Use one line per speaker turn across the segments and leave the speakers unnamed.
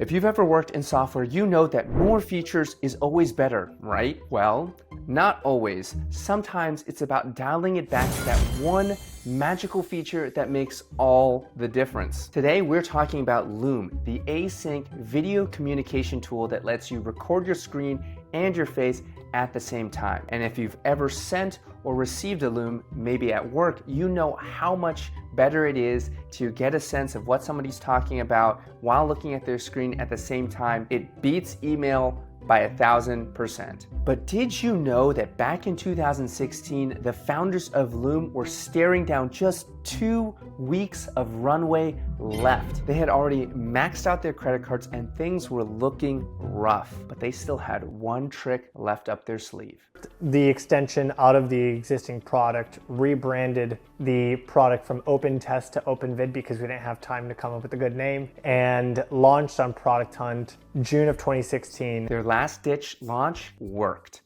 If you've ever worked in software, you know that more features is always better, right? Well, not always. Sometimes it's about dialing it back to that one magical feature that makes all the difference. Today, we're talking about Loom, the async video communication tool that lets you record your screen and your face at the same time. And if you've ever sent or received a Loom, maybe at work, you know how much better it is to get a sense of what somebody's talking about while looking at their screen at the same time. It beats email by 1,000%. But did you know that back in 2016, the founders of Loom were staring down just 2 weeks of runway left? They had already maxed out their credit cards and things were looking rough, but they still had one trick left up their sleeve.
The extension out of the existing product rebranded the product from OpenTest to OpenVid because we didn't have time to come up with a good name, and launched on Product Hunt June of 2016.
Their last ditch launch worked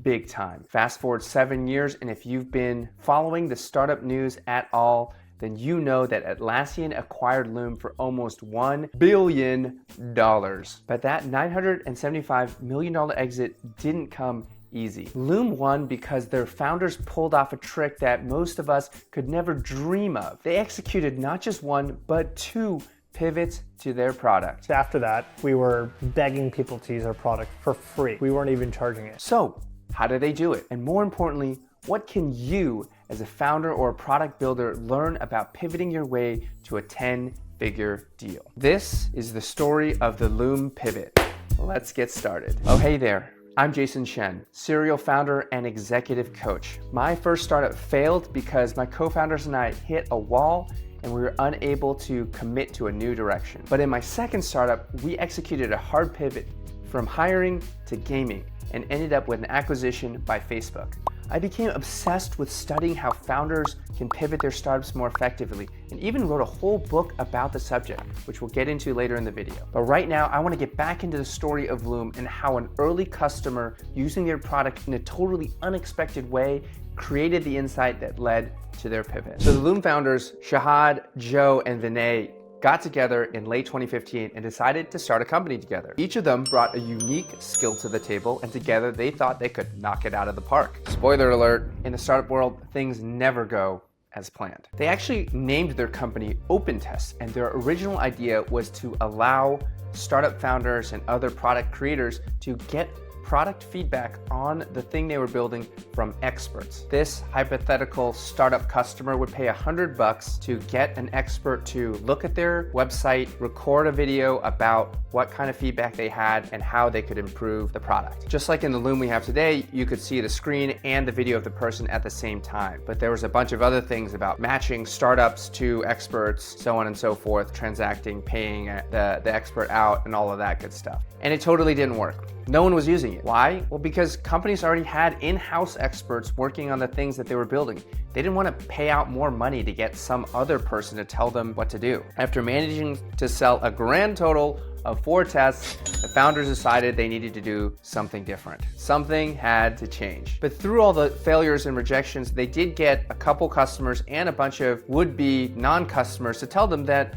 big time. Fast forward 7 years, and if you've been following the startup news at all, then you know that Atlassian acquired Loom for almost $1 billion. But that $975 million exit didn't come easy. Loom won because their founders pulled off a trick that most of us could never dream of. They executed not just one, but 2 pivots to their product.
After that, we were begging people to use our product for free. We weren't even charging it.
So, how did they do it? And more importantly, what can you as a founder or a product builder learn about pivoting your way to a 10-figure deal? This is the story of the Loom pivot. Let's get started. Oh, hey there. I'm Jason Shen, serial founder and executive coach. My first startup failed because my co-founders and I hit a wall and we were unable to commit to a new direction. But in my second startup, we executed a hard pivot from hiring to gaming and ended up with an acquisition by Facebook. I became obsessed with studying how founders can pivot their startups more effectively, and even wrote a whole book about the subject, which we'll get into later in the video. But right now, I want to get back into the story of Loom and how an early customer using their product in a totally unexpected way created the insight that led to their pivot. So the Loom founders, Shahad, Joe, and Vinay, got together in late 2015 and decided to start a company together. Each of them brought a unique skill to the table, and together they thought they could knock it out of the park. Spoiler alert, in the startup world, things never go as planned. They actually named their company OpenTest, and their original idea was to allow startup founders and other product creators to get product feedback on the thing they were building from experts. This hypothetical startup customer would pay $100 to get an expert to look at their website, record a video about what kind of feedback they had and how they could improve the product. Just like in the Loom we have today, you could see the screen and the video of the person at the same time. But there was a bunch of other things about matching startups to experts, so on and so forth, transacting, paying the expert out, and all of that good stuff. And it totally didn't work. No one was using it. Why? Well, because companies already had in-house experts working on the things that they were building. They didn't want to pay out more money to get some other person to tell them what to do. After managing to sell a grand total of 4 tests, the founders decided they needed to do something different. Something had to change. But through all the failures and rejections, they did get a couple customers and a bunch of would-be non-customers to tell them that,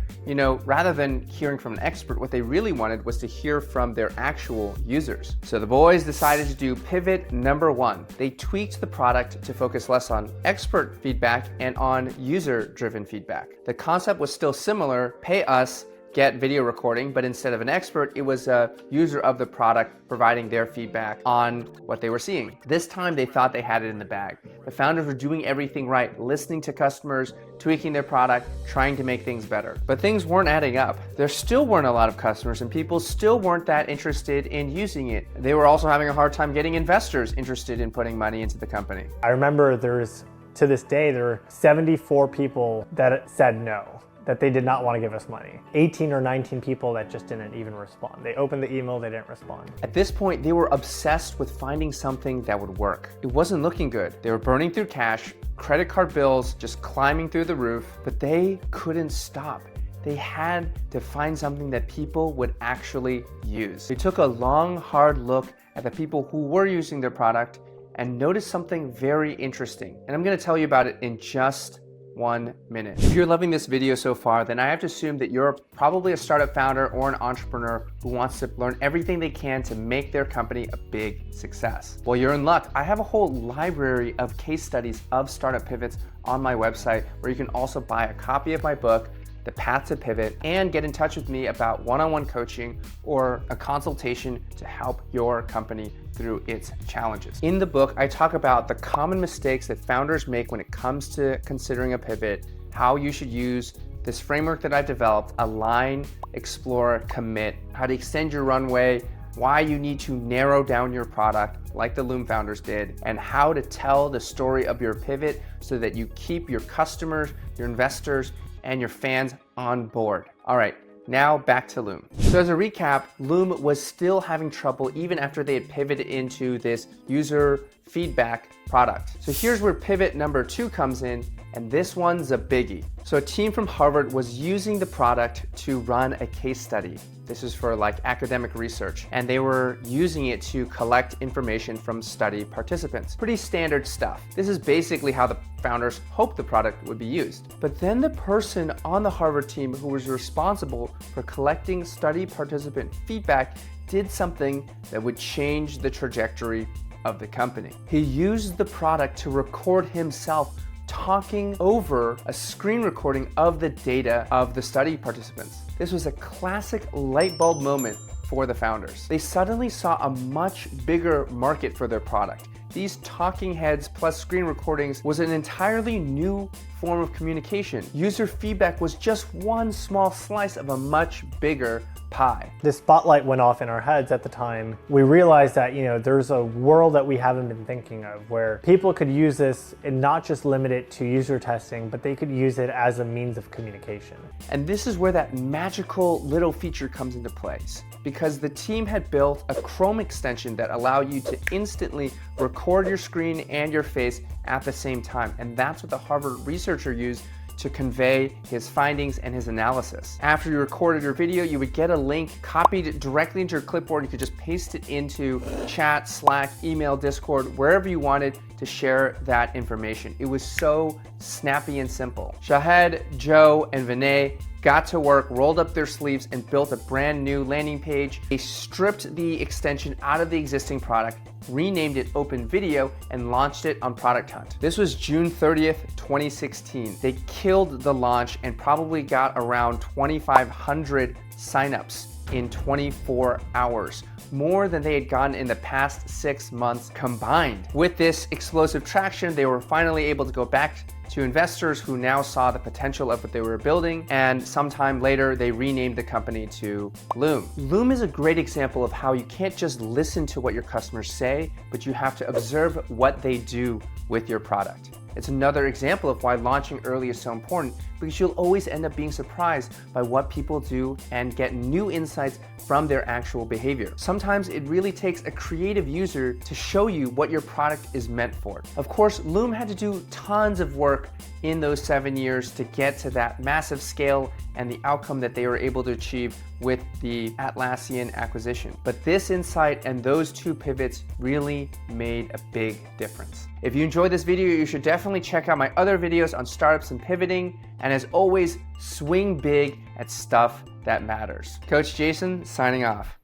rather than hearing from an expert, what they really wanted was to hear from their actual users. So the boys decided to do pivot number 1. They tweaked the product to focus less on expert feedback and on user-driven feedback. The concept was still similar: pay us, get video recording, but instead of an expert, it was a user of the product providing their feedback on what they were seeing. This time they thought they had it in the bag. The founders were doing everything right, listening to customers, tweaking their product, trying to make things better. But things weren't adding up. There still weren't a lot of customers and people still weren't that interested in using it. They were also having a hard time getting investors interested in putting money into the company.
I remember to this day, there were 74 people that said no, that they did not want to give us money. 18 or 19 people that just didn't even respond. They opened the email, they didn't respond.
At this point, they were obsessed with finding something that would work. It wasn't looking good. They were burning through cash, credit card bills just climbing through the roof, but they couldn't stop. They had to find something that people would actually use. They took a long, hard look at the people who were using their product and noticed something very interesting. And I'm going to tell you about it in just 1 minute. If you're loving this video so far, then I have to assume that you're probably a startup founder or an entrepreneur who wants to learn everything they can to make their company a big success. Well, you're in luck. I have a whole library of case studies of startup pivots on my website where you can also buy a copy of my book, The Path to Pivot, and get in touch with me about one-on-one coaching or a consultation to help your company through its challenges. In the book, I talk about the common mistakes that founders make when it comes to considering a pivot, how you should use this framework that I've developed: align, explore, commit, how to extend your runway, why you need to narrow down your product like the Loom founders did, and how to tell the story of your pivot so that you keep your customers, your investors, and your fans on board. All right, now back to Loom. So as a recap, Loom was still having trouble even after they had pivoted into this user feedback product. So here's where pivot number 2 comes in, and this one's a biggie. So a team from Harvard was using the product to run a case study. This is for like academic research, and they were using it to collect information from study participants. Pretty standard stuff. This is basically how the founders hoped the product would be used. But then the person on the Harvard team who was responsible for collecting study participant feedback did something that would change the trajectory of the company. He used the product to record himself talking over a screen recording of the data of the study participants. This was a classic light bulb moment for the founders. They suddenly saw a much bigger market for their product. These talking heads plus screen recordings was an entirely new form of communication. User feedback was just one small slice of a much bigger pie.
The spotlight went off in our heads at the time. We realized that, there's a world that we haven't been thinking of where people could use this and not just limit it to user testing, but they could use it as a means of communication.
And this is where that magical little feature comes into place, because the team had built a Chrome extension that allowed you to instantly record your screen and your face at the same time. And that's what the Harvard researcher used to convey his findings and his analysis. After you recorded your video, you would get a link copied directly into your clipboard. You could just paste it into chat, Slack, email, Discord, wherever you wanted to share that information. It was so snappy and simple. Shahed, Joe, and Vinay got to work, rolled up their sleeves, and built a brand new landing page. They stripped the extension out of the existing product, renamed it Open Video, and launched it on Product Hunt. This was June 30th, 2016. They killed the launch and probably got around 2,500 signups in 24 hours, more than they had gotten in the past 6 months combined. With this explosive traction, they were finally able to go back to investors who now saw the potential of what they were building, and sometime later they renamed the company to Loom. Loom is a great example of how you can't just listen to what your customers say, but you have to observe what they do with your product. It's another example of why launching early is so important, because you'll always end up being surprised by what people do and get new insights from their actual behavior. Sometimes it really takes a creative user to show you what your product is meant for. Of course, Loom had to do tons of work in those 7 years to get to that massive scale and the outcome that they were able to achieve with the Atlassian acquisition. But this insight and those 2 pivots really made a big difference. If you enjoyed this video, you should definitely check out my other videos on startups and pivoting. And as always, swing big at stuff that matters. Coach Jason signing off.